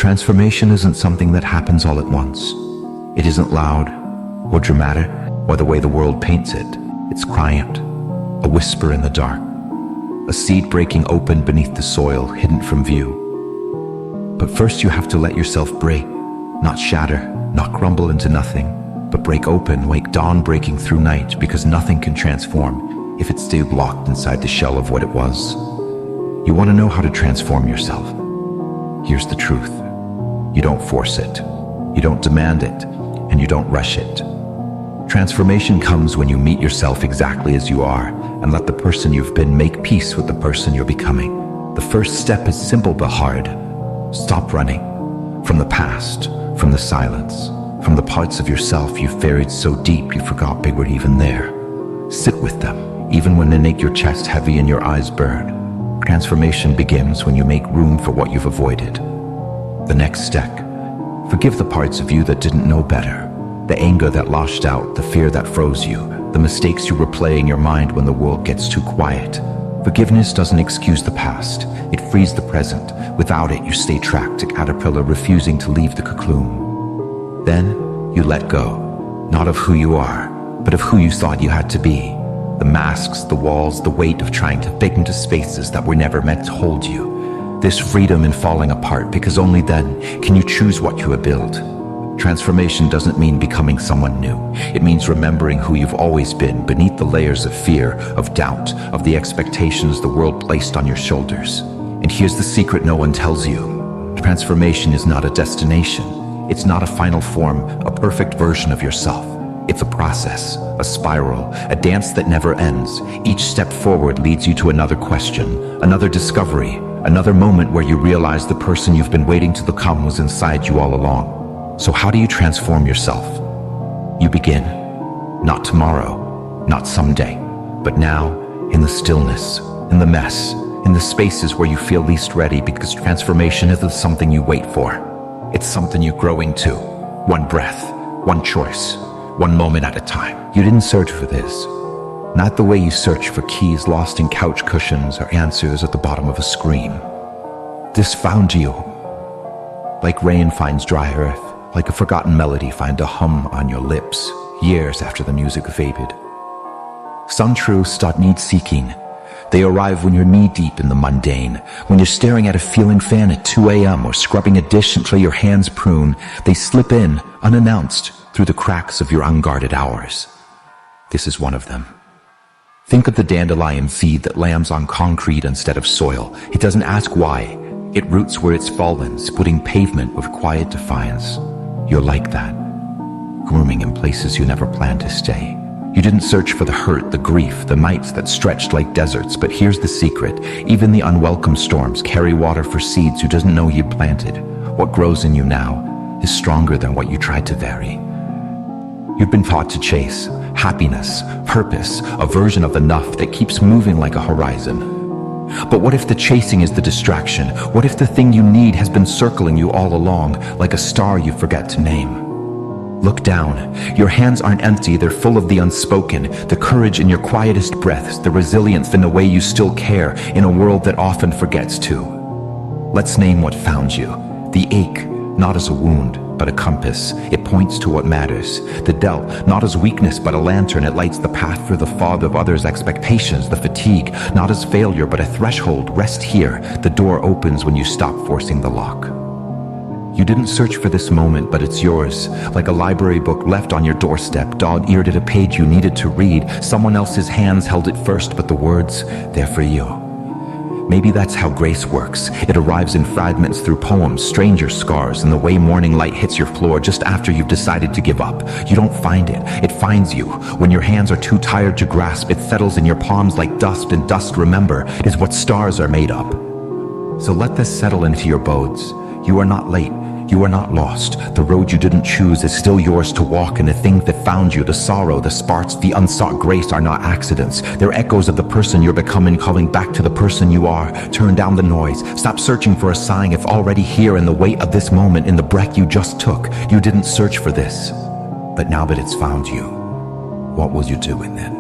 Transformation isn't something that happens all at once. It isn't loud or dramatic or the way the world paints it. It's quiet, a whisper in the dark, a seed breaking open beneath the soil, hidden from view. But first you have to let yourself break, not shatter, not crumble into nothing, but break open like dawn breaking through night, because nothing can transform if it's still locked inside the shell of what it was. You want to know how to transform yourself? Here's the truth. You don't force it, you don't demand it, and you don't rush it. Transformation comes when you meet yourself exactly as you are and let the person you've been make peace with the person you're becoming. The first step is simple but hard. Stop running from the past, from the silence, from the parts of yourself you've buried so deep you forgot they were even there. Sit with them, even when they make your chest heavy and your eyes burn. Transformation begins when you make room for what you've avoided. The next step, forgive the parts of you that didn't know better. The anger that lashed out, the fear that froze you, the mistakes you replay in your mind when the world gets too quiet. Forgiveness doesn't excuse the past, it frees the present. Without it, you stay trapped, a caterpillar refusing to leave the cocoon. Then, you let go, not of who you are, but of who you thought you had to be. The masks, the walls, the weight of trying to fit into spaces that were never meant to hold you. This freedom in falling apart, because only then can you choose what you build. Transformation doesn't mean becoming someone new. It means remembering who you've always been beneath the layers of fear, of doubt, of the expectations the world placed on your shoulders. And here's the secret no one tells you. Transformation is not a destination. It's not a final form, a perfect version of yourself. It's a process, a spiral, a dance that never ends. Each step forward leads you to another question, another discovery, another moment where you realize the person you've been waiting to become was inside you all along. So how do you transform yourself? You begin, not tomorrow, not someday, but now, in the stillness, in the mess, in the spaces where you feel least ready, because transformation isn't something you wait for. It's something you grow into, one breath, one choice, one moment at a time. You didn't search for this, not the way you search for keys lost in couch cushions or answers at the bottom of a screen. This found you, like rain finds dry earth. Like a forgotten melody find a hum on your lips, years after the music faded. Some truths don't need seeking. They arrive when you're knee-deep in the mundane, when you're staring at a ceiling fan at 2 a.m. or scrubbing a dish until your hands prune. They slip in, unannounced, through the cracks of your unguarded hours. This is one of them. Think of the dandelion seed that lands on concrete instead of soil. It doesn't ask why. It roots where it's fallen, splitting pavement with quiet defiance. You're like that, grooming in places you never planned to stay. You didn't search for the hurt, the grief, the nights that stretched like deserts, but here's the secret. Even the unwelcome storms carry water for seeds you didn't know you'd planted. What grows in you now is stronger than what you tried to vary. You've been taught to chase happiness, purpose, a version of enough that keeps moving like a horizon. But what if the chasing is the distraction? What if the thing you need has been circling you all along, like a star you forget to name? Look down. Your hands aren't empty, they're full of the unspoken, the courage in your quietest breaths, the resilience in the way you still care in a world that often forgets to. Let's name what found you. The ache, not as a wound, but a compass. It points to what matters. The doubt, not as weakness, but a lantern. It lights the path through the fog of others' expectations. The fatigue, not as failure, but a threshold. Rest here. The door opens when you stop forcing the lock. You didn't search for this moment, but it's yours. Like a library book left on your doorstep, dog-eared at a page you needed to read. Someone else's hands held it first, but the words, they're for you. Maybe that's how grace works. It arrives in fragments through poems, stranger scars, and the way morning light hits your floor just after you've decided to give up. You don't find it, it finds you. When your hands are too tired to grasp, it settles in your palms like dust, and dust, remember, is what stars are made of. So let this settle into your bones. You are not late. You are not lost. The road you didn't choose is still yours to walk, and the thing that found you, the sorrow, the sparks, the unsought grace are not accidents. They're echoes of the person you're becoming, calling back to the person you are. Turn down the noise. Stop searching for a sign if already here in the weight of this moment, in the breath you just took. You didn't search for this. But now that it's found you, what will you do with it?